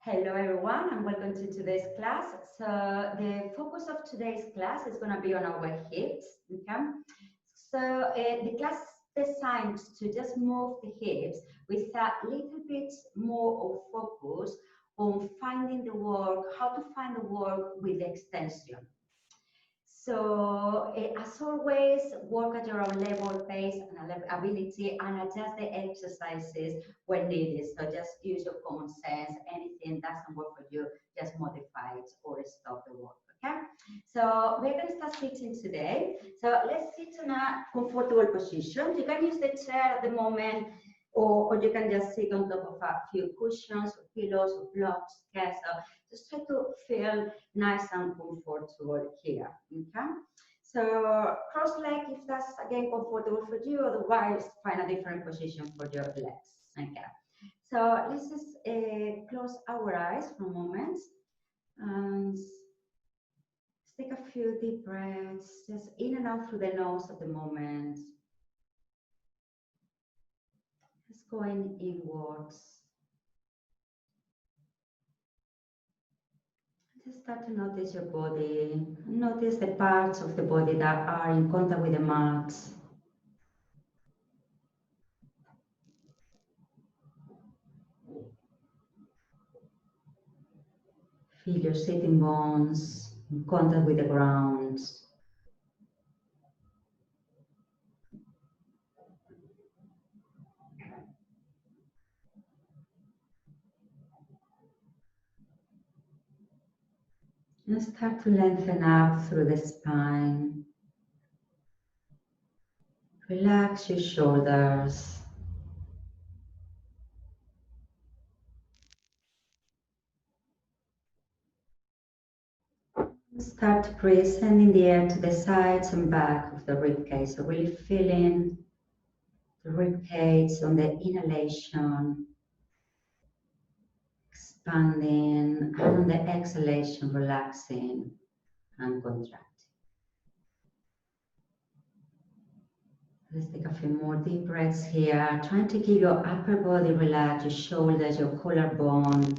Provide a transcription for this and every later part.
Hello everyone and welcome to today's class. So the focus of today's class is going to be on our hips. Okay? So the class is designed to just move the hips with a little bit more of focus on finding the work, how to find the work with the extension. So as always, work at your own level, pace, and ability, and adjust the exercises when needed. So just use your common sense. Anything doesn't work for you, just modify it or stop the work. Okay. So we're going to start sitting today. So let's sit in a comfortable position. You can use the chair at the moment, or you can just sit on top of a few cushions or pillows or blocks. Okay. So just try to feel nice and comfortable here. Okay. So cross leg if that's again comfortable for you, otherwise find a different position for your legs. Okay. So let's just close our eyes for a moment and take a few deep breaths, just in and out through the nose at the moment. Just going inwards. Just start to notice your body. Notice the parts of the body that are in contact with the mat. Feel your sitting bones in contact with the ground. And start to lengthen up through the spine. Relax your shoulders. Start to breathe, sending the air to the sides and back of the ribcage. So really feeling the ribcage on the inhalation, expanding, and on the exhalation, relaxing and contracting. Let's take a few more deep breaths here. Trying to keep your upper body relaxed, your shoulders, your collarbone.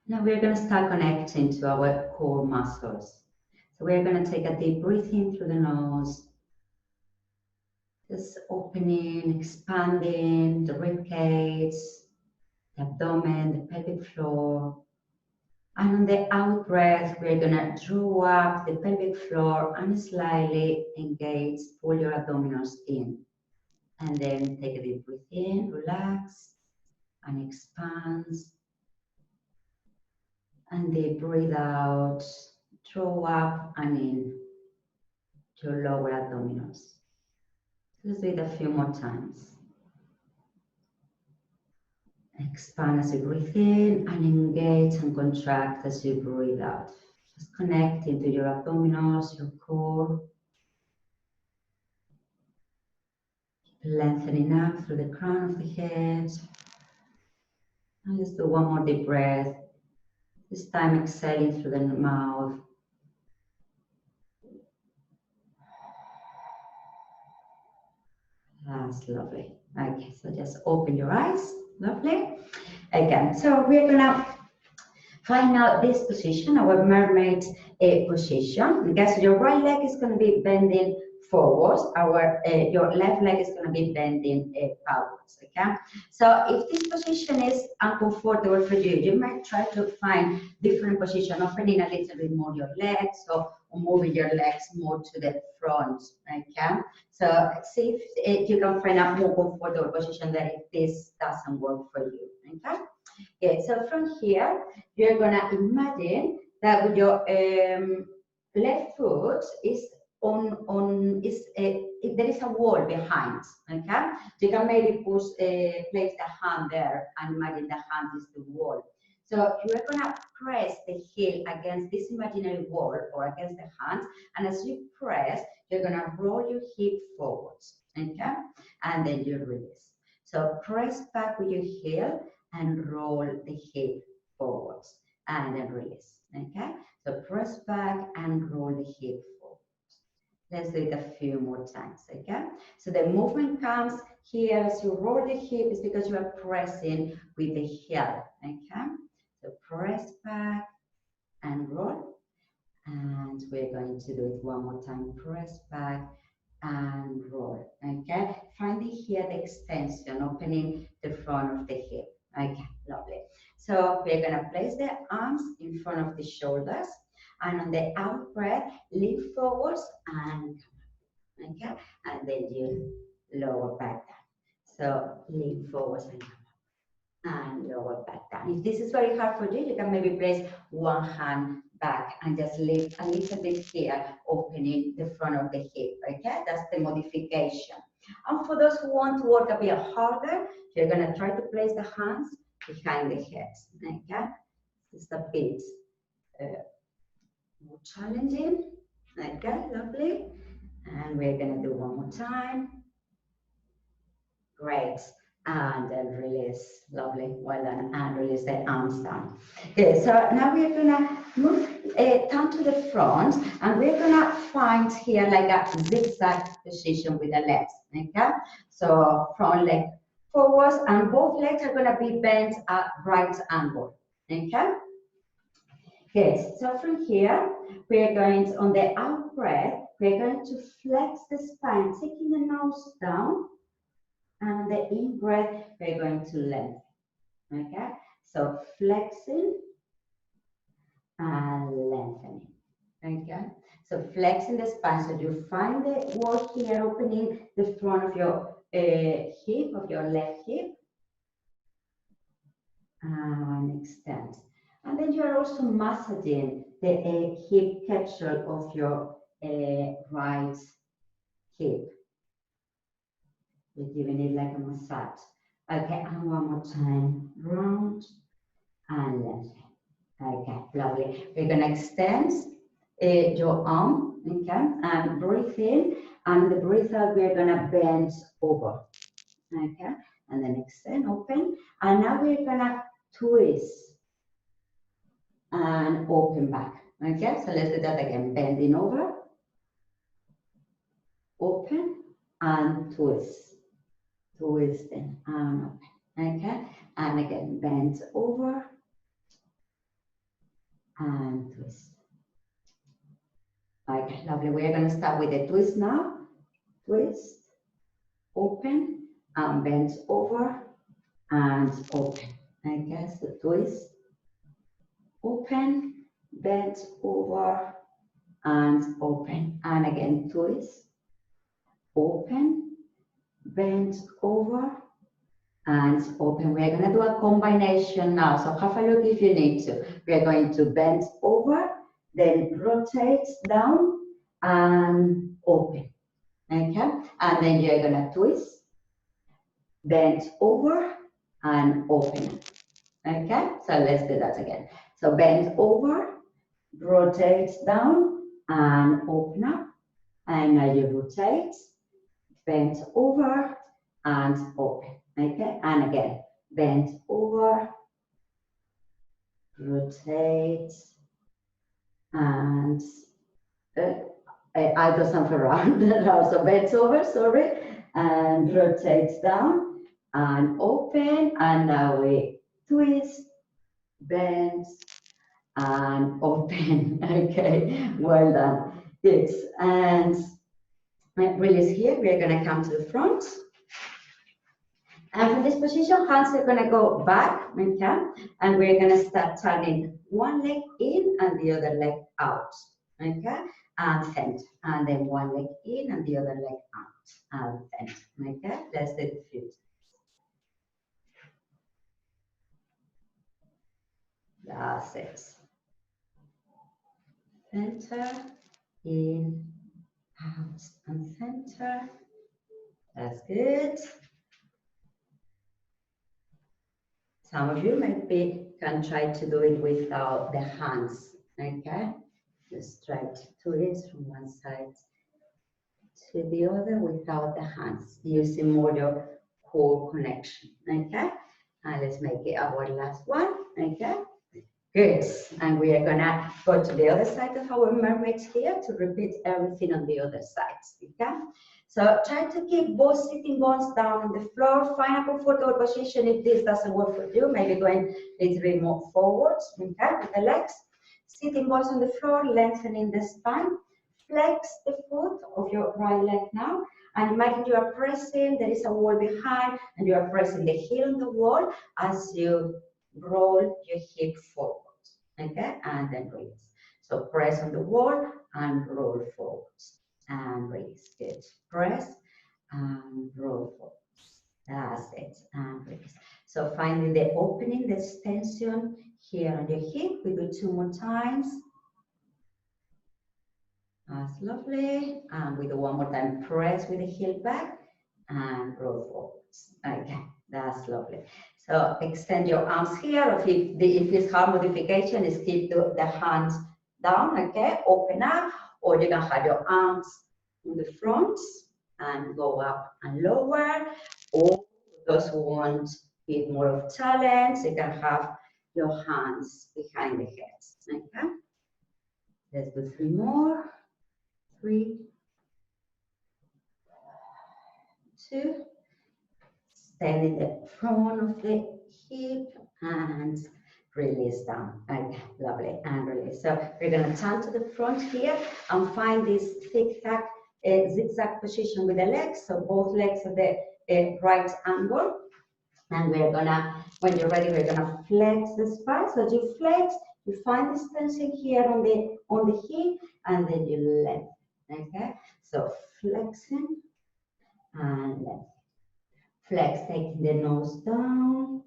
Now we're going to start connecting to our core muscles. So we're going to take a deep breath in through the nose. Just opening, expanding the ribcage, the abdomen, the pelvic floor. And on the out breath, we're going to draw up the pelvic floor and slightly engage, pull your abdominals in. And then take a deep breath in, relax, and expand. And then breathe out, draw up and in to your lower abdominals. Let's do it a few more times. Expand as you breathe in and engage and contract as you breathe out. Just connecting to your abdominals, your core. Lengthening up through the crown of the head. And let's do one more deep breath. This time exhaling through the mouth. That's lovely. Okay, so just open your eyes. Lovely. Again, so we're gonna find out this position, our mermaid position. Okay, so your right leg is gonna be bending forwards. Your left leg is gonna be bending outwards. Okay, so if this position is uncomfortable for you, you might try to find different position, opening a little bit more your legs, or moving your legs more to the front. Okay, so see if you can find a more comfortable position that if this doesn't work for you. Okay. Okay, so from here, you're gonna imagine that with your left foot is there is a wall behind. Okay, you can maybe place the hand there and imagine the hand is the wall. So you're gonna press the heel against this imaginary wall or against the hand, and as you press, you're gonna roll your hip forwards. Okay, and then you release. So press back with your heel and roll the hip forwards and then release. Okay, so press back and roll the hip forwards. Let's do it a few more times, okay? So the movement comes here as you roll the hip is because you are pressing with the heel, okay? So press back and roll. And we're going to do it one more time. Press back and roll, okay? Find here the extension, opening the front of the hip. Okay, lovely. So we're gonna place the arms in front of the shoulders, and on the out breath, lean forwards and come up, okay? And then you lower back down. So lean forwards and come up, and lower back down. If this is very hard for you, you can maybe place one hand back and just lift a little bit here, opening the front of the hip, okay? That's the modification. And for those who want to work a bit harder, you're gonna try to place the hands behind the heads, okay? It's a bit more challenging, okay, lovely. And we're gonna do one more time. Great. And then release, lovely, well done, and release the arms down. Okay, so now we're gonna move down to the front, and we're gonna find here like a zigzag position with the legs, okay? So front leg forwards, and both legs are gonna be bent at right angle, okay? Good, so from here, we're going to, on the out breath, we're going to flex the spine, taking the nose down, and the in breath, we're going to lengthen, okay? So flexing and lengthening, okay? So flexing the spine, so you find the wall here, opening the front of your hip, of your left hip, and extend. And then you are also massaging the hip capsule of your right hip. We're giving it like a massage. Okay, and one more time, round and lengthen. Okay, lovely. We're gonna extend your arm, okay, and breathe in, and the breathe out, we're gonna bend over, okay, and then extend, open, and now we're gonna twist and open back, okay, so let's do that again, bending over, open, and twist, twisting, and open, okay, and again, bend over, and twist. Okay, lovely. We're going to start with the twist now. Twist, open, and bend over, and open. Okay, so twist, open, bend over, and open. And again, twist, open, bend over, and open. We're going to do a combination now. So have a look if you need to. We're going to bend over, then rotate down and open, okay? And then you're gonna twist, bend over and open, okay? So let's do that again. So bend over, rotate down and open up. And now you rotate, bend over and open, okay? And again, bend over, rotate, and I do something around now. So bend over, sorry, and rotate down and open. And now we twist, bend, and open. Okay, well done. Good. And release here. We're going to come to the front. And from this position, hands are going to go back, okay? And we're going to start turning one leg in and the other leg out, okay? And center. And then one leg in and the other leg out, and center, okay? Let's do it a few times. That's it. Center, in, out, and center. That's good. Some of you maybe can try to do it without the hands, okay? Just try to do it from one side to the other without the hands, using more your core connection, okay? And let's make it our last one, okay? Good. And we are gonna go to the other side of our mermaids here to repeat everything on the other side. Okay? So try to keep both sitting bones down on the floor. Find a comfortable position if this doesn't work for you. Maybe going a little bit more forwards, okay, with the legs. Sitting bones on the floor, lengthening the spine. Flex the foot of your right leg now. And imagine you are pressing, there is a wall behind, and you are pressing the heel on the wall as you roll your hip forward, okay, and then release. So press on the wall and roll forward and release. Good. Press and roll forward. That's it, and release. So finding the opening, the extension here on your hip. We do 2 more times. That's lovely. And we do 1 more time. Press with the heel back and roll forwards. Okay, that's lovely. So extend your arms here. If it's hard modification, is keep the hands down, okay? Open up, or you can have your arms in the front and go up and lower. Or those who want a bit more of challenge, you can have your hands behind the heads, okay? Let's do 3 more. 3, 2. Stand in the front of the hip and release down. Okay, lovely, and release. So we're going to turn to the front here and find this zigzag position with the legs. So both legs at the right angle. And we're gonna, when you're ready, we're gonna flex the spine. So you flex, you find this tension here on the hip, and then you lengthen. Okay, so flexing and lengthen. Flex, taking the nose down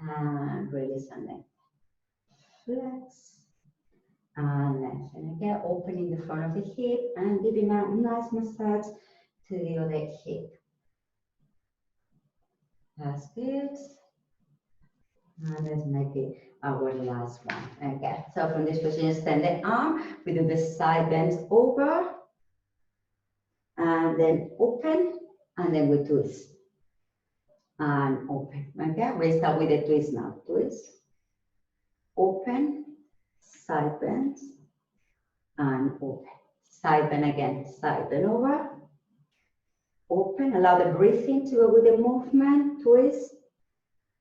and release and lengthen. Flex and lengthen. Okay, opening the front of the hip and giving a nice massage to the other hip. That's good. And let's make it our last one. Okay, so from this position, extend the arm. We do the side bends over and then open, and then we twist and open. Okay, we start with the twist now. Twist, open, side bend, and open. Side bend again, side bend over, open. Allow the breathing to go with the movement. Twist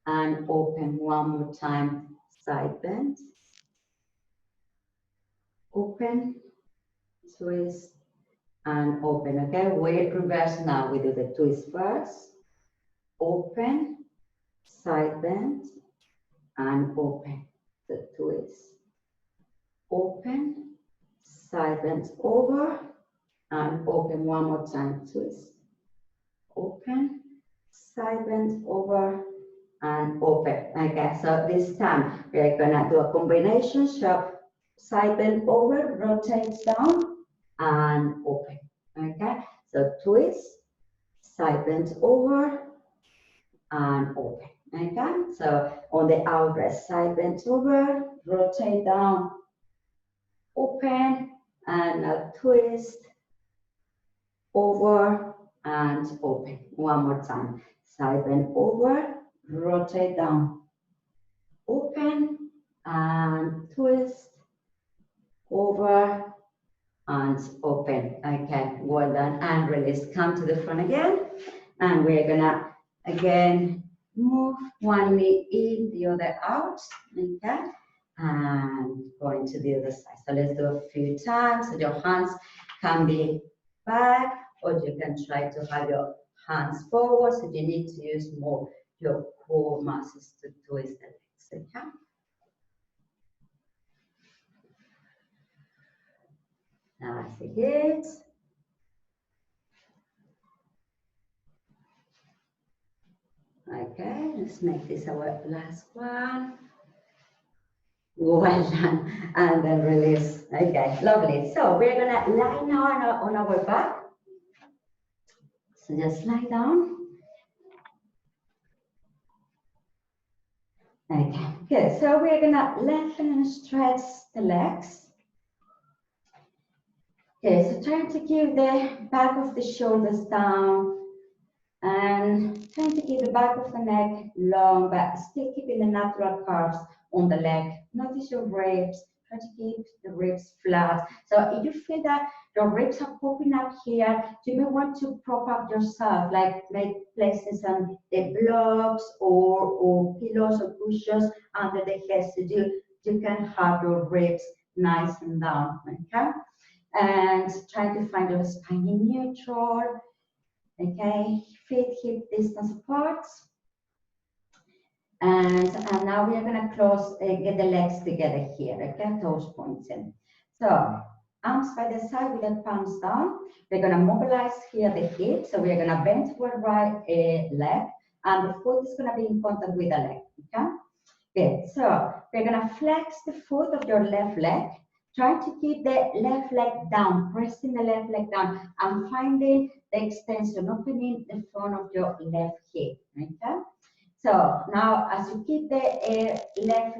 and open. 1 more time. Side bend, open, twist, and open. Okay, we reverse now. We do the twist first, open, side bend, and open. The twist, open, side bend over, and open. 1 more time. Twist, open, side bend over, and open. Okay, so this time we are gonna do a combination. So side bend over, rotate down, and open. Okay, so twist, side bend over, and open. Okay, so on the out breath, side bend over, rotate down, open, and a twist, over, and open. 1 more time. Side bend over, rotate down, open, and twist, over, and open. Okay, well done, and release. Come to the front again, and we're gonna again move 1 knee in, the other out. Okay, and going to the other side. So let's do a few times. So your hands can be back, or you can try to have your hands forward. So you need to use more your core muscles to twist the legs. Okay. That's it. Okay, let's make this our last one. Well done. And then release. Okay, lovely. So we're gonna lie now on our back. So just lie down. Okay, good. So we're gonna lengthen and stretch the legs. Okay, so try to keep the back of the shoulders down and trying to keep the back of the neck long, but still keeping the natural curves on the leg. Notice your ribs. Try to keep the ribs flat. So if you feel that your ribs are popping up here, you may want to prop up yourself, like placing some blocks or pillows or cushions under the head, so you can have your ribs nice and down, okay? And try to find your spine in neutral, okay? Feet hip distance apart. And now we are going to close, get the legs together here, okay? Toes pointing. So arms by the side with the palms down. We're going to mobilize here the hip. So we're going to bend toward right leg, and the foot is going to be in contact with the leg, okay? Good. So we're going to flex the foot of your left leg. Try to keep the left leg down, pressing the left leg down, and finding the extension, opening the front of your left hip, okay? So now, as you keep the left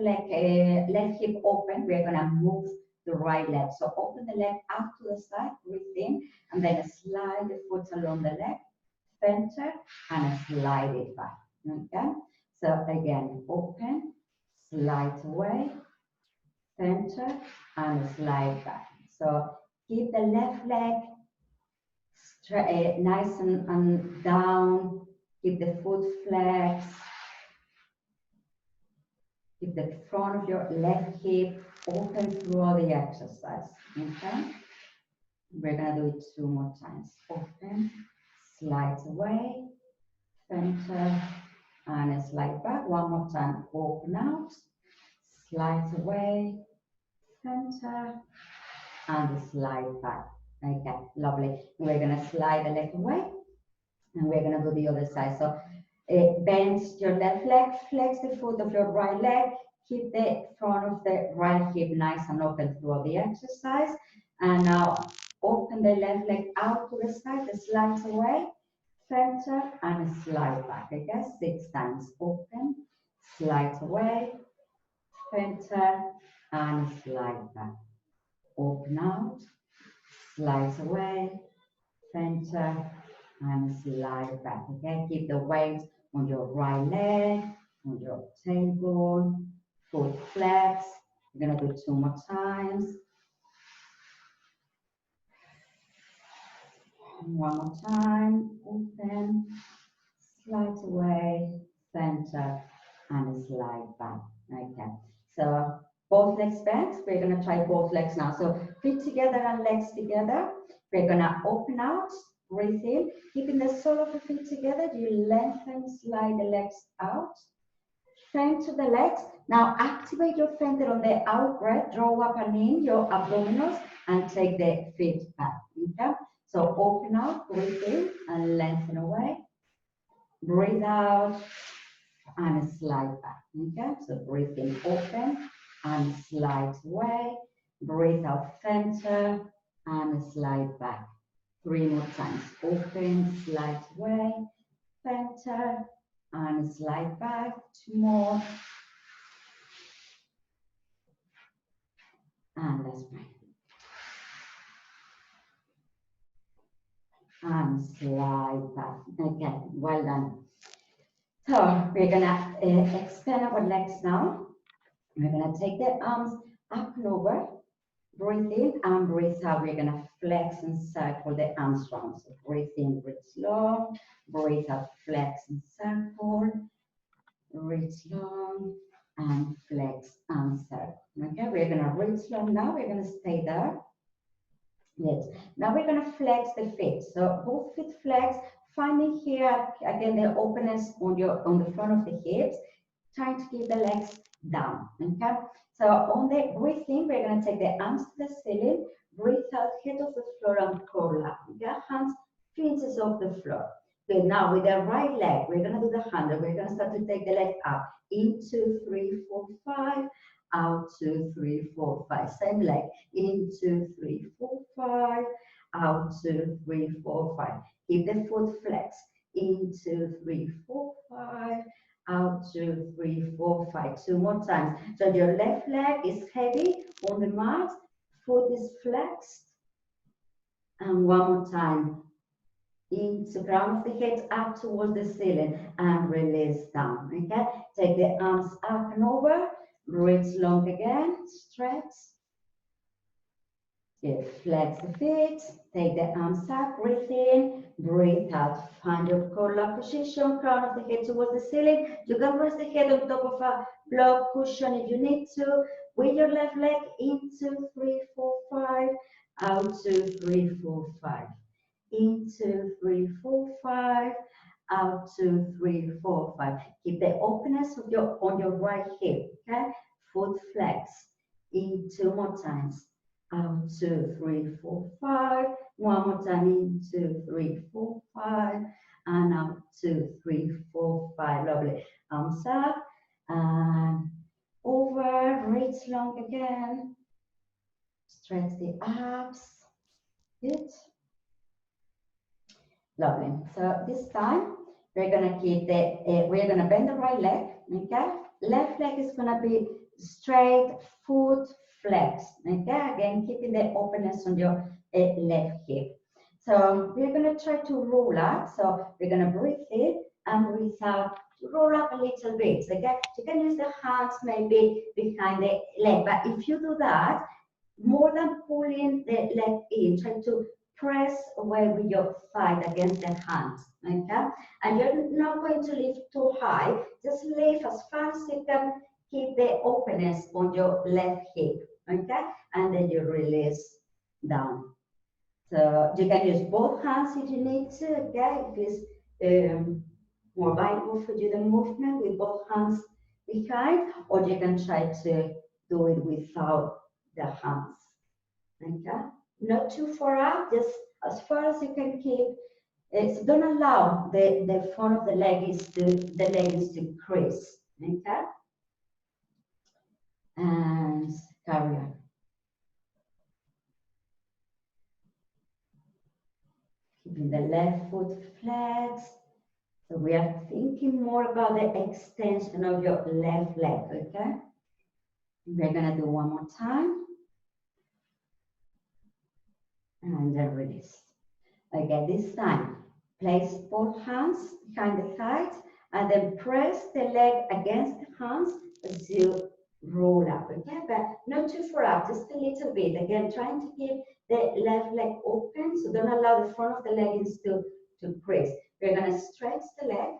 hip open, we're gonna move the right leg. So open the leg out to the side, breathe in, and then slide the foot along the leg, center, and slide it back. Okay. So again, open, slide away, center, and slide back. So keep the left leg nice and down. Keep the foot flexed. Keep the front of your left hip open through all the exercise, okay? We're gonna do it 2 more times. Open, slide away, center, and slide back. 1 more time. Open out, slide away, center, and slide back. Okay, lovely. We're gonna slide the leg away, and we're gonna do the other side. So bend your left leg, flex the foot of your right leg, keep the front of the right hip nice and open throughout the exercise. And now open the left leg out to the side, slide away, center, and slide back. Okay, 6 times. Open, slide away, center, and slide back. Open out, slide away, center, and slide back. Okay, keep the weight on your right leg, on your tailbone, foot flex. We're gonna do 2 more times. 1 more time. Open, slide away, center, and slide back. Okay. So both legs bent. We're gonna try both legs now. So feet together and legs together. We're gonna open out. Breathe in, keeping the sole of the feet together. You lengthen, slide the legs out. Center the legs. Now activate your center on the out breath. Draw up and in your abdominals and take the feet back. Okay? So open out, breathe in, and lengthen away. Breathe out and slide back. Okay? So breathe in, open, and slide away. Breathe out, center, and slide back. 3 more times. Open, slide away, center, and slide back. 2 more. And let's breathe. And slide back. Okay, well done. So we're gonna extend our legs now. We're gonna take the arms up and over. Breathe in and breathe out. We're gonna flex and circle the arms round. So breathe in, breathe long. Breathe out, flex and circle. Breathe long and flex and circle. Okay, we're gonna reach long now. We're gonna stay there. Yes. Now we're gonna flex the feet. So both feet flex. Finding here again the openness on the front of the hips. Trying to keep the legs down. Okay. So on the breathing, we're gonna take the arms to the ceiling. Breathe out, head of the floor and curl up. Okay. Hands 3 inches off the floor. Okay. Now with the right leg, we're gonna do the 100. We're gonna start to take the leg up. In 2, 3, 4, 5. Out 2, 3, 4, 5. Same leg. In 2, 3, 4, 5. Out 2, 3, 4, 5. Keep the foot flex. In 2, 3, 4, 5. Out 2, 3, 4, 5. 2 more times. So your left leg is heavy on the mat. Foot is flexed. And 1 more time. Into crown of the head up towards the ceiling and release down. Okay. Take the arms up and over. Reach long again, stretch. Good. Flex the feet, take the arms up, breathe in, breathe out. Find your core lock position, crown of the head towards the ceiling. You can rest the head on top of a block cushion if you need to. With your left leg, in 2, 3, 4, 5, out 2, 3, 4, 5. In 2, 3, 4, 5, out 2, 3, 4, 5. Keep the openness of on your right hip, okay? Foot flex. In 2 more times. Out 2, 3, 4, 5. One more time. In 2, 3, 4, 5. And out 2, 3, 4, 5. Lovely. Arms up and over. Reach long again. Stretch the abs. Good. Lovely. So this time we're gonna keep we're gonna bend the right leg. Okay. Left leg is gonna be straight, foot flex. Okay. Again, keeping the openness on your left hip. So we're gonna try to roll up. So we're gonna breathe in and breathe out. Roll up a little bit. Okay. You can use the hands maybe behind the leg, but if you do that, more than pulling the leg in, try to press away with your thigh against the hands, okay? And you're not going to lift too high, just lift as far as you can, keep the openness on your left hip, okay? And then you release down. So you can use both hands if you need to, okay? If it's more viable for you, the movement with both hands behind, or you can try to do it without the hands, okay? Not too far out, just as far as you can keep. So don't allow the front of the leggings to crease, okay? And carry on. Keeping the left foot flexed. So we are thinking more about the extension of your left leg, okay? We're gonna do one more time. And then release. Okay, this time, place both hands behind the thighs and then press the leg against the hands as you roll up, okay? But not too far out, just a little bit. Again, trying to keep the left leg open, so don't allow the front of the leggings to crease. We're gonna stretch the leg,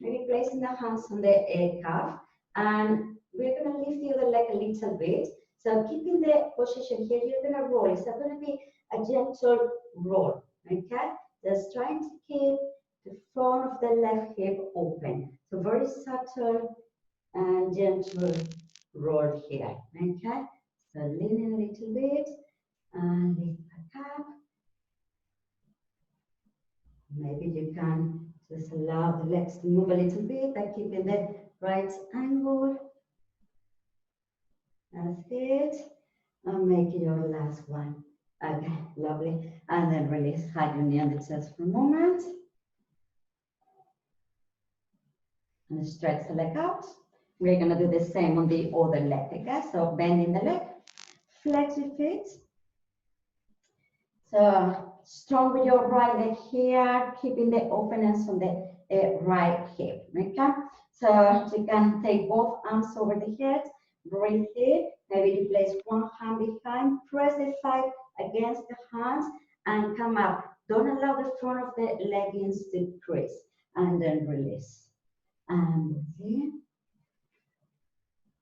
maybe placing the hands on the calf, and we're gonna lift the other leg a little bit. So keeping the position here, you're gonna roll. It's not gonna be a gentle roll, okay? Just trying to keep the front of the left hip open. So very subtle and gentle roll here, okay? So leaning a little bit and lift back up. Maybe you can just allow the legs to move a little bit by keeping the right angle. That's it. And make it your last one. Okay, lovely. And then release, hide your knee on the chest for a moment. And stretch the leg out. We're gonna do the same on the other leg, okay? So bending the leg, flex your feet. So strong with your right leg here, keeping the openness on the right hip, okay? So you can take both arms over the head, breathe in, maybe you place one hand behind, press the thigh against the hands and come up. Don't allow the front of the leggings to crease and then release. And breathe in.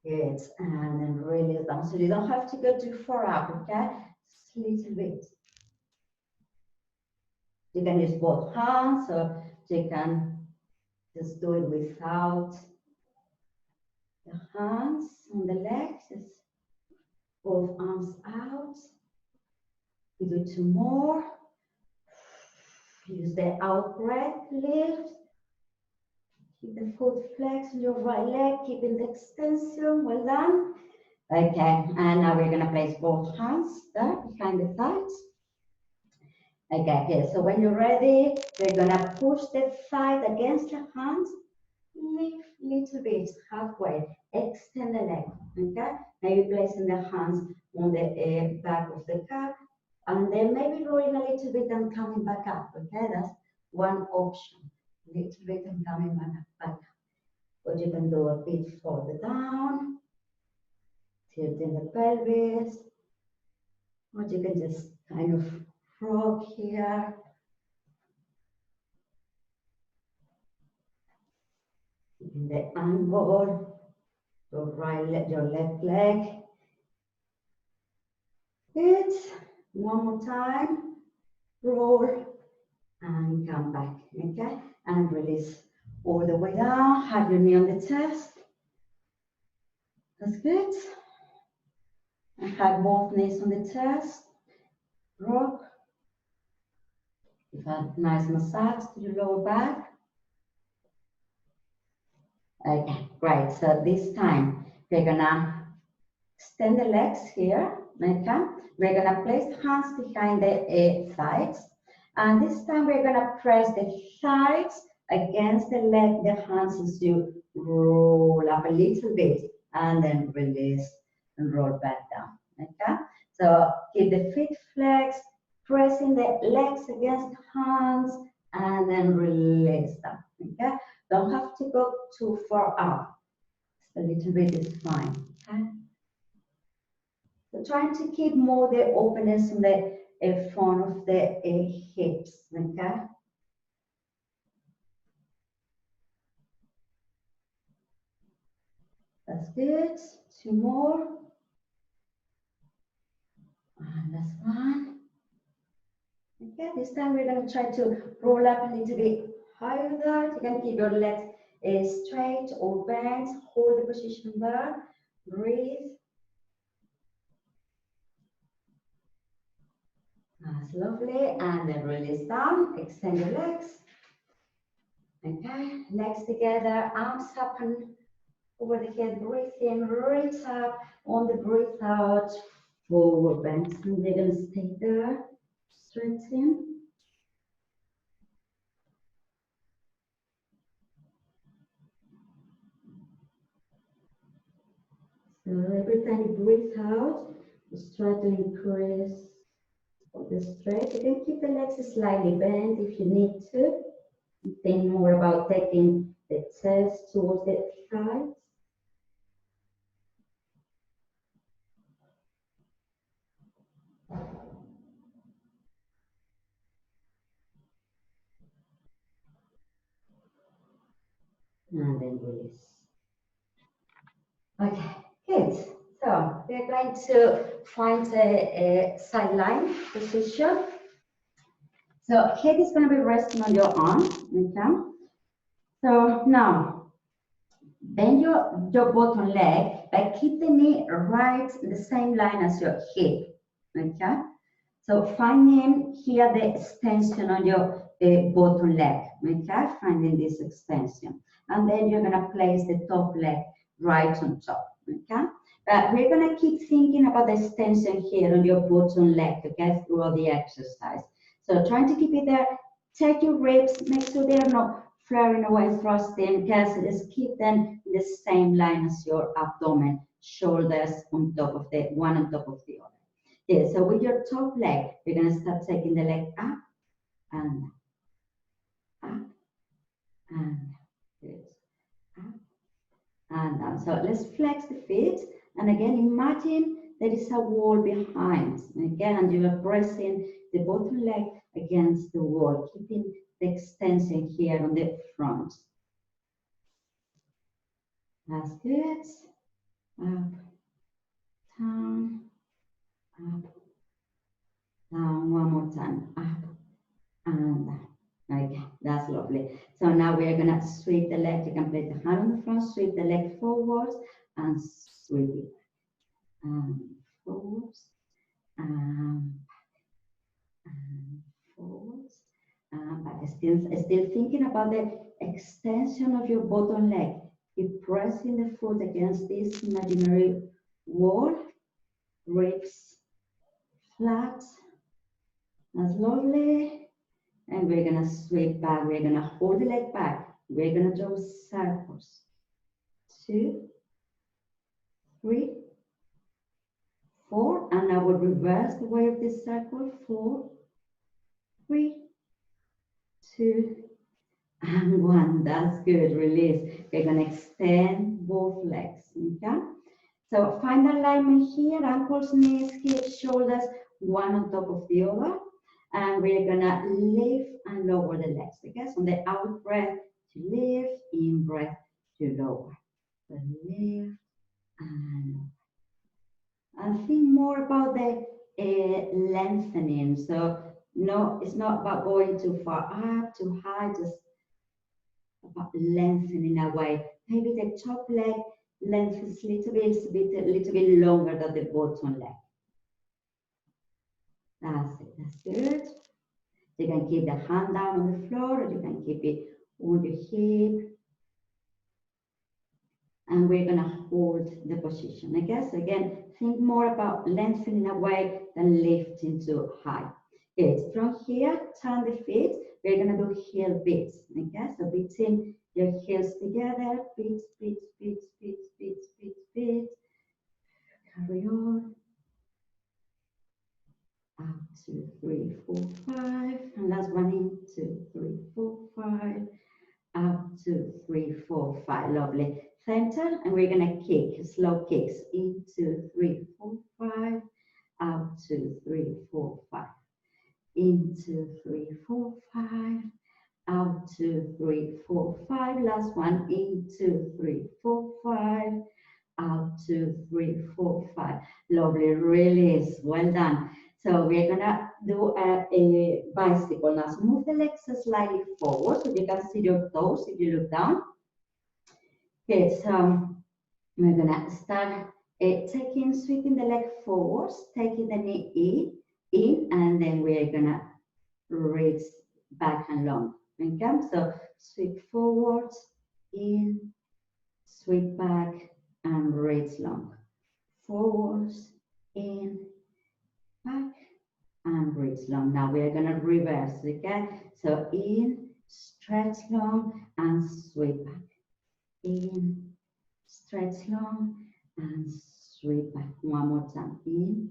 Good, and then release down. So you don't have to go too far up, okay? Just a little bit. You can use both hands, so you can just do it without the hands on the legs. Just both arms out. You do 2 more. Use the out breath, lift. Keep the foot flex on your right leg, keeping the extension. Well done. Okay, and now we're gonna place both hands there behind the thighs. Okay, good. So when you're ready, we're gonna push the thigh against the hands. Lift little bit halfway. Extend the leg. Okay, maybe placing the hands on the back of the calf, and then maybe rolling a little bit and coming back up. Okay, that's one option. Little bit and coming back up. Or you can do a bit further down. tilting the pelvis, or you can just kind of rock here. In the angle, your your left leg. Good. One more time. Roll and come back. Okay, and release all the way down. Have your knee on the chest. That's good. And have both knees on the chest. Rock. Give a nice massage to your lower back. Okay, great. So this time we're gonna extend the legs here. Okay, we're gonna place the hands behind the thighs, and this time we're gonna press the thighs against the leg, the hands as you roll up a little bit, and then release and roll back down. Okay, so keep the feet flexed, pressing the legs against the hands, and then release them. Okay, don't have to go too far up. Just a little bit is fine. Okay. So trying to keep more the openness on the front of the hips. Okay. That's good. Two more. And that's one. Okay, this time we're going to try to roll up a little bit higher there. You can keep your legs straight or bent. Hold the position there. Breathe. That's lovely. And then release down. Extend your legs. Okay, legs together, arms up and over the head. Breathe in, reach up. On the breath out, forward bend. And they're going to stay there. Stretching. So every time you breathe out, just try to increase the stretch. You can keep the legs slightly bent if you need to. Think more about taking the chest towards the thighs. And then release. Okay, good. So we're going to find a sideline position. So head is going to be resting on your arm. Okay. So now bend your bottom leg, but keep the knee right in the same line as your hip. Okay. So finding here the extension on your bottom leg. Okay. Finding this extension, and then you're going to place the top leg right on top. Okay. But we're going to keep thinking about the extension here on your bottom leg, okay, throughout the exercise. So trying to keep it there. Check your ribs, make sure they're not flaring away, thrusting. Just keep them in the same line as your abdomen, shoulders on top of the one on top of the other. Yeah, so with your top leg, we're going to start taking the leg up and up and good. Up and down. So let's flex the feet. And again, imagine there is a wall behind. Again, and you are pressing the bottom leg against the wall, keeping the extension here on the front. That's good. Up, down, up, down. One more time. Up and down. Okay, that's lovely. So now we're gonna sweep the leg. You can place the hand on the front, sweep the leg forwards, and sweep it back. Forwards, and forwards, back. Still thinking about the extension of your bottom leg. Keep pressing the foot against this imaginary wall. Ribs flat. That's lovely. And we're going to sweep back. We're going to hold the leg back. We're going to draw circles. 2, 3, 4. And I will reverse the way of this circle. 4, 3, 2, and 1. That's good. Release. We're going to extend both legs. Okay? So find alignment here, ankles, knees, hips, shoulders, one on top of the other. And we're gonna lift and lower the legs. Okay, so on the out breath to lift, in breath to lower. So lift and lower. And think more about the lengthening. So no, it's not about going too far up, too high, just about lengthening away. Maybe the top leg lengthens a little bit longer than the bottom leg. That's it, that's good. You can keep the hand down on the floor, or you can keep it on your hip. And we're gonna hold the position. I guess, again, think more about lengthening away than lifting too high. Good, from here, turn the feet. We're gonna do heel beats, okay? So beating your heels together, beats, beats, beats, beats, beats, beats, beats. Carry on. Up, 2, 3, 4, 5. And last one in, 2, 3, 4, 5. Up, 2, 3, 4, 5. Lovely. Center, and we're gonna kick, slow kicks. In, 2, 3, 4, 5. Up, 2, 3, 4, 5. In, 2, 3, 4, 5. Out, 2, 3, 4, 5. Last one. In, 2, 3, 4, 5. Out, 2, 3, 4, 5. Lovely. Release. Well done. So we're gonna do a bicycle now. So move the legs slightly forward so you can see your toes if you look down. Okay, so we're gonna start sweeping the leg forwards, taking the knee in, and then we're gonna reach back and long. Okay, so sweep forwards, in, sweep back, and reach long. Forwards, in, back, and reach long. Now we are gonna reverse, okay? So in, stretch long, and sweep back. In, stretch long, and sweep back. One more time. In,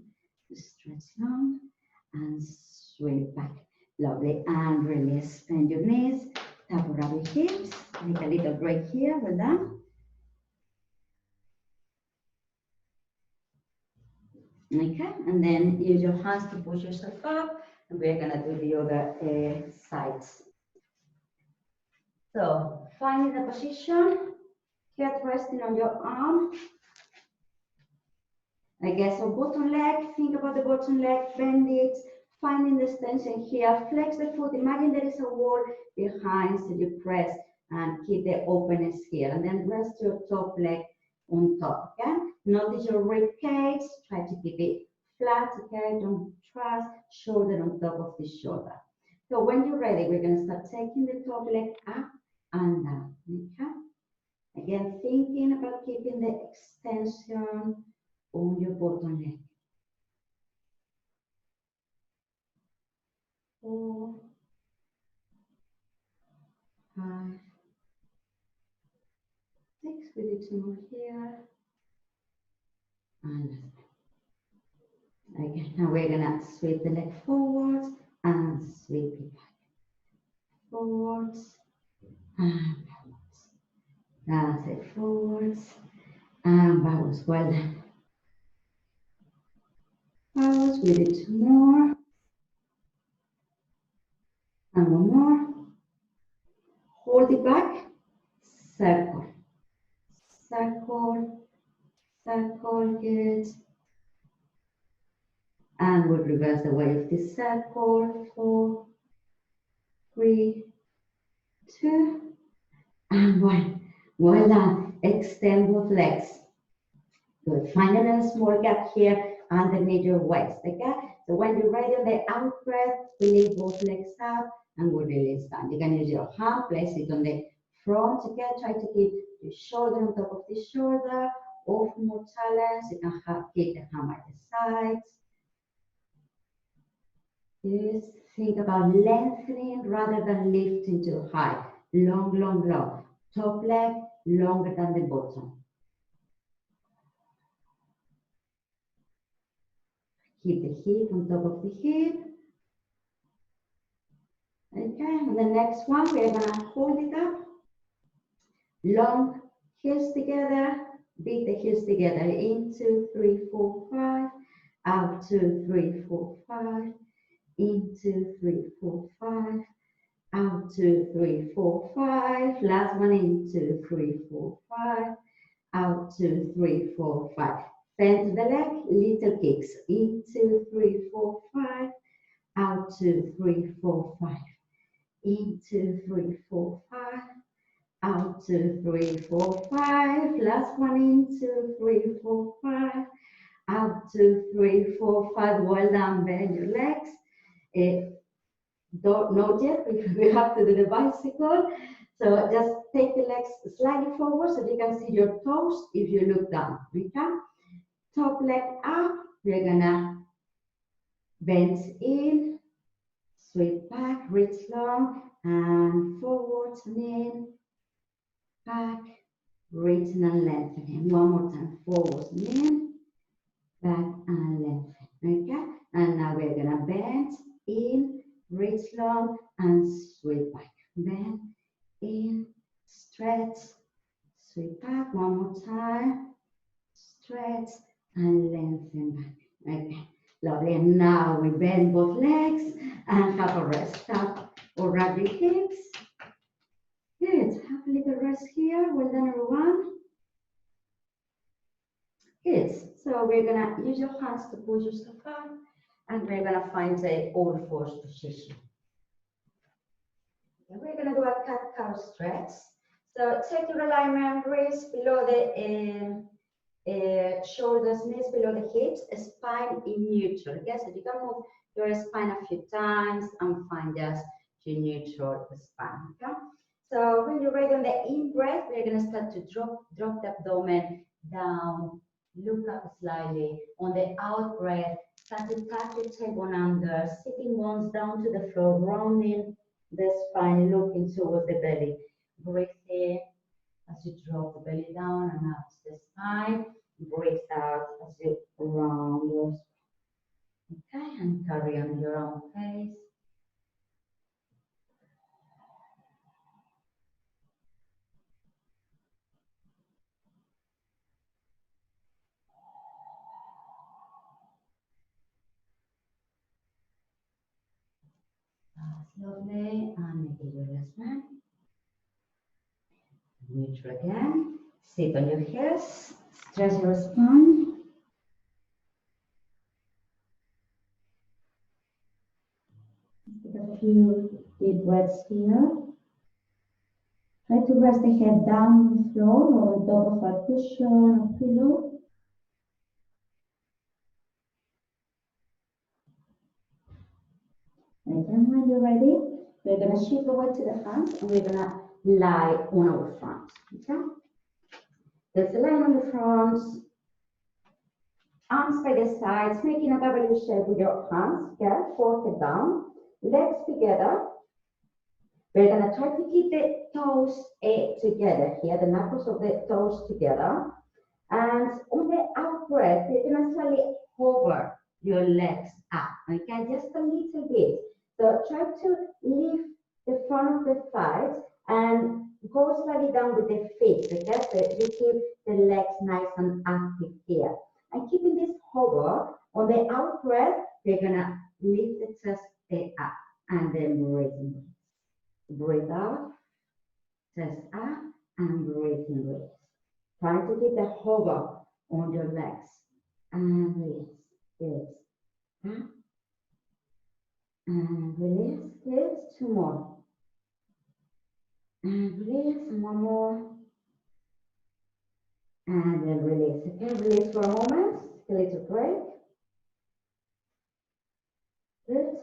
stretch long, and sweep back. Lovely. And release. Bend your knees, tap around your hips. Take a little break here. Well done. Okay, and then use your hands to push yourself up, and we're gonna do the other sides. So, finding the position, head resting on your arm. I guess on bottom leg, think about the bottom leg, bend it, finding the extension here, flex the foot, imagine there is a wall behind, so you press and keep the openness here, and then rest your top leg on top, okay? Notice your rib cage, try to keep it flat, okay? Don't trust, shoulder on top of the shoulder. So when you're ready, we're gonna start taking the top leg up and down, okay? Again, thinking about keeping the extension on your bottom leg. 4, 5, 6. We do 2 more here. And again, now we're gonna sweep the leg forwards and sweep it back. Forwards and backwards. That's it. Forwards and backwards. Well done. Backwards. We do 2 more. And 1 more. Hold it back. Circle. Circle. Circle. Good. And we'll reverse the way of this circle. 4, 3, 2, and 1. Well done. Extend both legs. Good. Find a little small gap here underneath your waist. Okay? So when you're ready on the out breath, release both legs up and we'll release down. You can use your hand, place it on the front. Okay? Try to keep your shoulder on top of the shoulder. Or for more challenge, you can keep the hand at the sides. Just think about lengthening rather than lifting too high. Long, long, long. Top leg longer than the bottom. Keep the hip on top of the hip. Okay, and the next one, we're gonna hold it up. Long heels together, Beat the heels together. In, 2, 3, 4, 5. Out, 2, 3, 4, 5. In, 2, 3, 4, 5. Out, 2, 3, 4, 5. Last one in, 2, 3, 4, 5. Out, 2, 3, 4, 5. Bend the leg, little kicks. In, 2, 3, 4, 5. Out, 2, 3, 4, 5. In, 2, 3, 4, 5. Out, 2, 3, 4, 5. Last one in, 2, 3, 4, 5. Out, 2, 3, 4, 5. Well done. Bend your legs. Don't know yet, we have to do the bicycle. So just take the legs slightly forward so you can see your toes if you look down. We can. Top leg up. We're gonna bend in, sweep back, reach long, and forwards and in, back, reaching and lengthening. One more time, forwards and in, back and lengthen. Okay, and now we're gonna bend in, reach long, and sweep back. Bend in, stretch, sweep back. One more time, stretch and lengthen back. Okay, lovely. And now we bend both legs and have a rest. Up or rub your hips. Good. Have a little rest here. Well done, everyone. Good. So we're gonna use your hands to push yourself up, and we're gonna find the all fours position. And we're gonna do a cat-cow stretch. So take your alignment, wrists below the shoulders, knees below the hips, spine in neutral. Okay, so you can move your spine a few times and find just your neutral spine. Okay, so when you're ready on the in breath, we're gonna start to drop the abdomen down, look up slightly. On the out breath, start to touch your tailbone under, sitting bones down to the floor, rounding the spine, looking towards the belly. Breathe in as you drop the belly down and up to the spine. Breathe out as you round your spine. Okay, and carry on your own pace. Slowly, and make it your last one. Neutral again. Sit on your heels. Stretch your spine. Take a few deep breaths here. Try to rest the head down on the floor or on top of a cushion or pillow. And then when you're ready, we're going to shift the weight to the hands and we're going to lie on our front. Okay? Just lie on the front, arms by the sides, making a W shape with your hands. Okay? Forehead down, legs together. We're going to try to keep the toes together here, the knuckles of the toes together. And on the out breath, you're going to slightly hover your legs up, okay? Just a little bit. So try to lift the front of the thighs and go slightly down with the feet, okay? So you keep the legs nice and active here. And keeping this hover, on the out breath, we're going to lift the chest up and then breathe. Breathe out, chest up, and breathe in. Try to keep the hover on your legs. And release. Good. Up. And release. Good. Two more. And release. And one more. And then release. Okay, release for a moment. A little break. Good.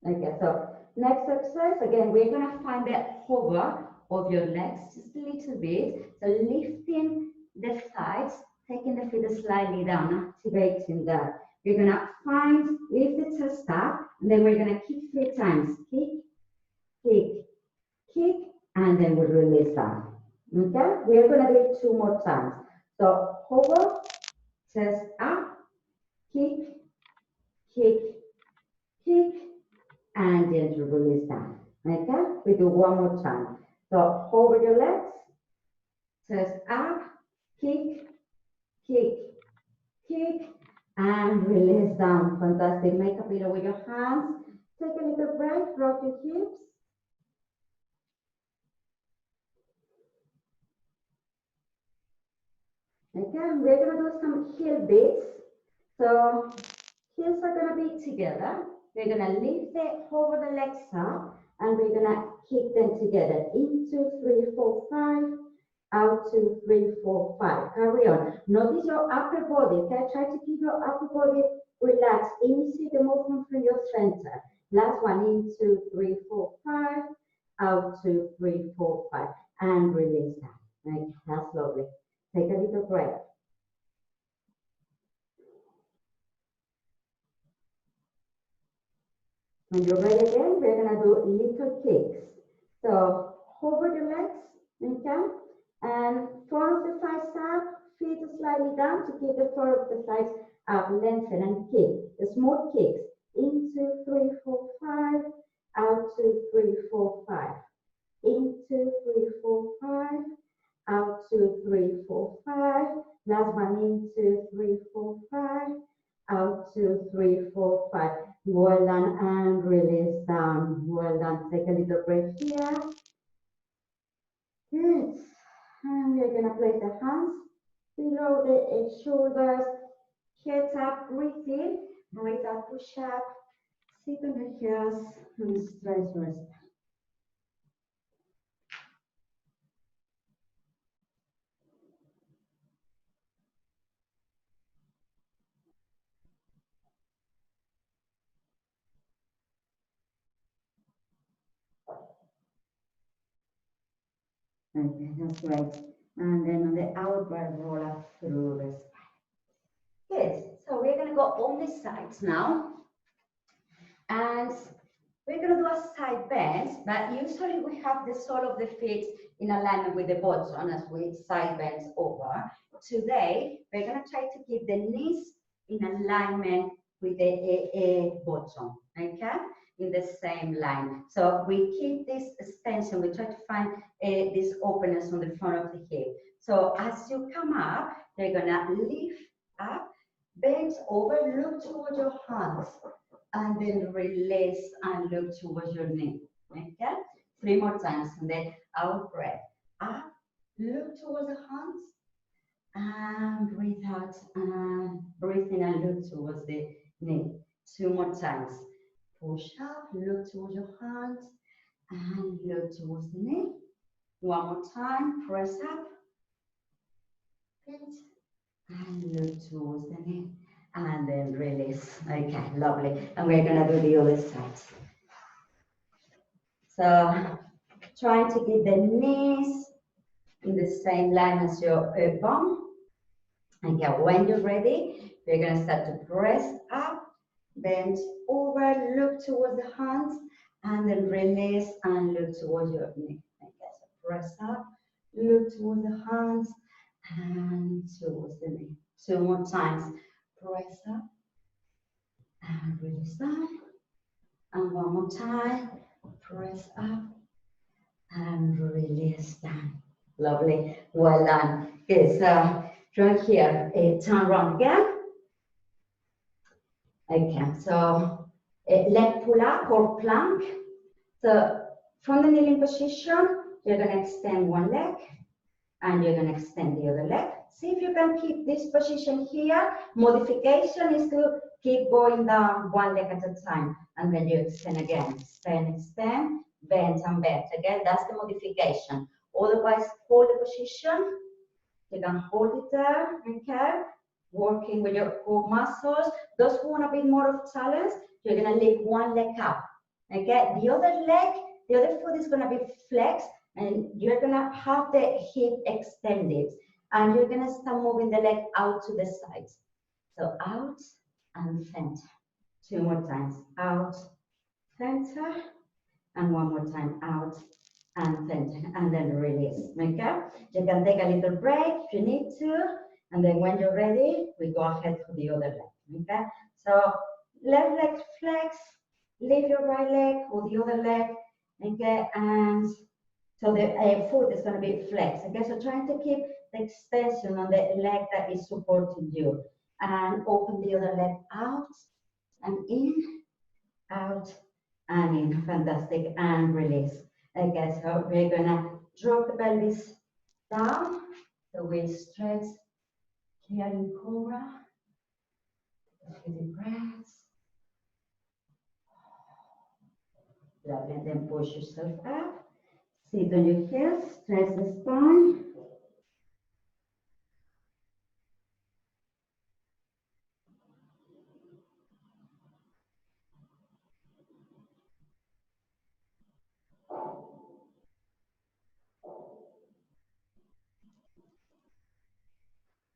Okay, so next exercise, again, we're going to find the hover of your legs just a little bit. So lifting the thighs, taking the feet slightly down, activating that. We're going to find, lift the chest up, and then we're going to kick 3 times. Kick, kick, kick, and then we release down. Okay? We're going to do it 2 more times. So hover, chest up, kick, kick, kick, and then to release down. Okay? We do 1 more time. So hover your legs, chest up, kick, kick, kick, and release down. Fantastic. Make a pillow with your hands. Take a little breath, rock your hips. Okay, we're going to do some heel beats. So heels are going to be together. We're going to lift over the legs up and we're going to kick them together. Into 3, 4, 5. Out 2, 3, 4, 5. Carry on. Notice your upper body. Okay, try to keep your upper body relaxed. Initiate the movement from your center. Last one. In 2, 3, 4, 5. Out 2, 3, 4, 5. And release that. Okay, that's lovely. Take a little breath. When you're ready again, we're going to do little kicks. So hover the legs, okay? And front of the thighs up, feet slightly down to keep the front of the thighs up, lengthen and kick. The small kicks. Into 3, 4, 5. Out 2, 3, 4, 5. Into 3, 4, 5. Out 2, 3, 4, 5. Last one. Into 3, 4, 5. Out 2, 3, 4, 5. Well done and release down. Well done. Take a little breath here. Good. And we're going to place the hands below the shoulders. Head up, breathe in. Breathe out, push up. Sit on the heels and stretch your spine. Okay, that's great. And then on the outward roll up through the spine. Good. So we're going to go on the sides now. And we're going to do a side bend, but usually we have the sole of the feet in alignment with the bottom as we side bend over. Today, we're going to try to keep the knees in alignment with the bottom, okay? In the same line. So we keep this extension, we try to find this openness on the front of the hip. So as you come up, you're going to lift up, bend over, look towards your hands. And then release and look towards your knee. Okay? 3 more times. And then out breath. Up, look towards the hands. And breathe out. And breathe in and look towards the knee. 2 more times. Push up, look towards your hands. And look towards the knee. 1 more time. Press up. And look towards the knee. And then release. Okay, lovely. And we're going to do the other side. So trying to keep the knees in the same line as your bum. Okay, when you're ready, we're going to start to press up, bend over, look towards the hands, and then release and look towards your knee. Okay, so press up, look towards the hands, and towards the knee. 2 more times. Press up and release down. And 1 more time. Press up and release down. Lovely. Well done. Good. So from here, turn around again. Okay. So leg pull up or plank. So from the kneeling position, you're going to extend one leg and you're going to extend the other leg. See if you can keep this position here. Modification is to keep going down one leg at a time. And then you extend again. Extend, extend, bend and bend. Again, that's the modification. Otherwise, hold the position. You can hold it there, okay? Working with your core muscles. Those who want a bit more of challenge, you're going to lift one leg up. Okay? The other leg, the other foot is going to be flexed. And you're going to have the hip extended. And you're going to start moving the leg out to the sides. So out and center. 2 more times. Out, center. And 1 more time. Out and center. And then release. Okay? You can take a little break if you need to. And then when you're ready, we go ahead for the other leg. Okay? So left leg flex. Lift your right leg or the other leg. Okay? And so the foot is going to be flexed. Okay, so trying to keep the extension on the leg that is supporting you. And open the other leg out and in, out and in. Fantastic. And release. Okay, so we're gonna drop the pelvis down. So we stretch here in cobra. A few deep breaths. Lovely. And then push yourself up. Sit on your heels. Stretch the spine.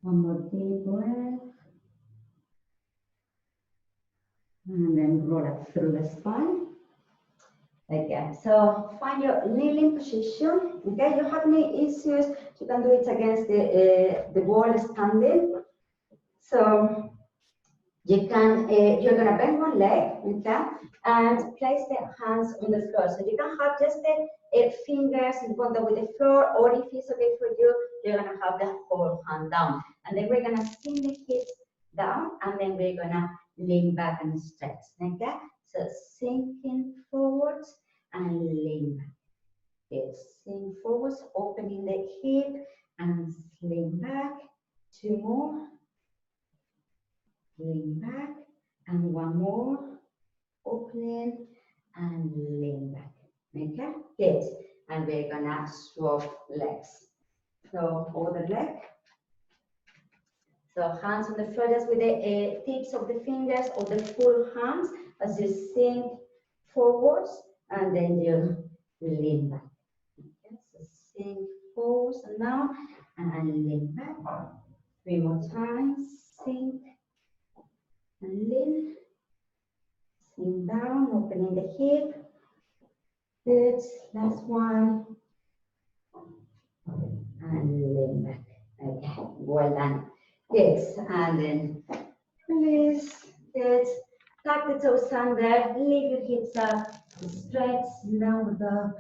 One more deep breath. And then roll up through the spine. Again, so find your kneeling position. Okay, you have any issues, you can do it against the wall standing. So you can, you're gonna bend one leg, okay, and place the hands on the floor. So you can have just the fingers in contact with the floor, or if it's okay for you, you're gonna have the whole hand down. And then we're gonna sink the hips down, and then we're gonna lean back and stretch, okay? So sinking forwards and lean back. Good. Sink forwards, opening the hip and lean back. Two more. Lean back. And one more. Opening and lean back. Okay? Good. And we're gonna swap legs. So other leg. So hands on the floor, just with the tips of the fingers or the full hands as you sink forwards, and then you lean back. Okay, so sink forwards and down, and lean back. Three more times. Sink and lean. Sink down, opening the hip. Good. Last one. And lean back. Okay, well done. Good, and then release. Good. Tuck the toes under, leave your hips up, stretch, downward dog.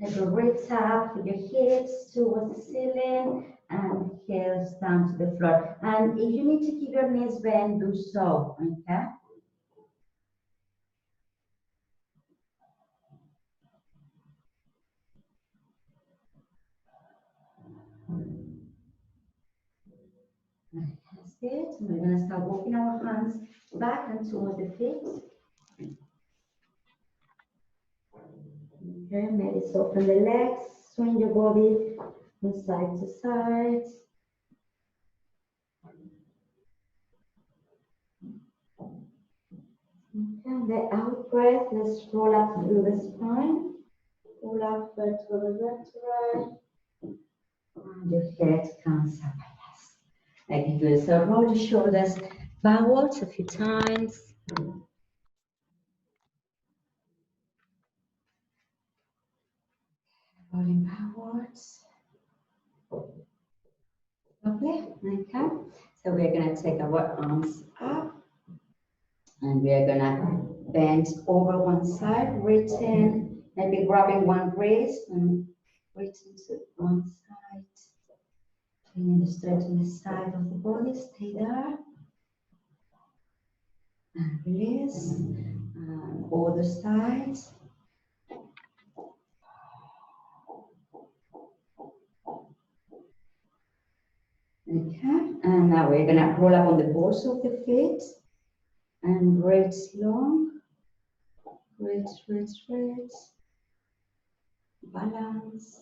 Take your ribs up with your hips towards the ceiling and heels down to the floor. And if you need to keep your knees bent, do so, okay? That's good. We're going to start walking our hands back and towards the feet. Okay, maybe soften the legs, swing your body from side to side. Okay, the out breath, let's roll up through the spine. Roll up vertebra, vertebra. And your head comes up. Okay, good. So roll your shoulders backwards a few times. Rolling backwards. Okay, okay. So we're going to take our arms up. And we are going to bend over one side, reaching, maybe grabbing one wrist and reaching to one side. Feeling the stretch on the side of the body, stay there. And release. And other side. Okay, and now we're going to roll up on the balls of the feet and reach long. Reach, reach, reach. Balance.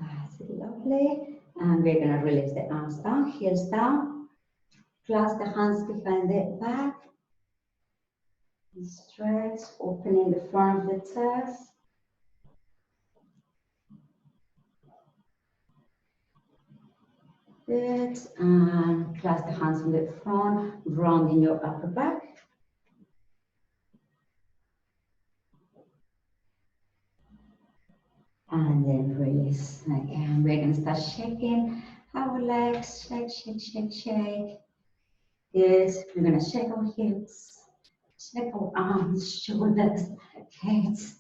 That's lovely. And we're going to release the arms down, heels down. Clasp the hands behind the back. And stretch, opening the front of the chest. Good. And clasp the hands on the front, rounding your upper back. And then release. Again, we're going to start shaking our legs. Shake, shake, shake, shake. Yes, we're going to shake our hips, Check our arms, shoulders, heads.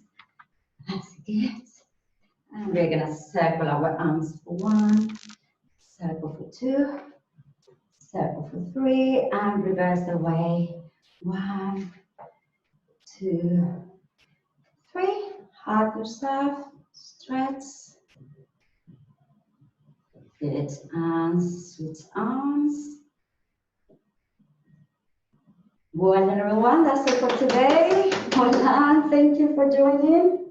That's good. And we're gonna circle our arms for 1, circle for 2, circle for 3, and reverse the way. 1, 2, 3. Hug yourself, stretch. Good, and switch arms. Well, everyone, that's it for today. Well done. Thank you for joining.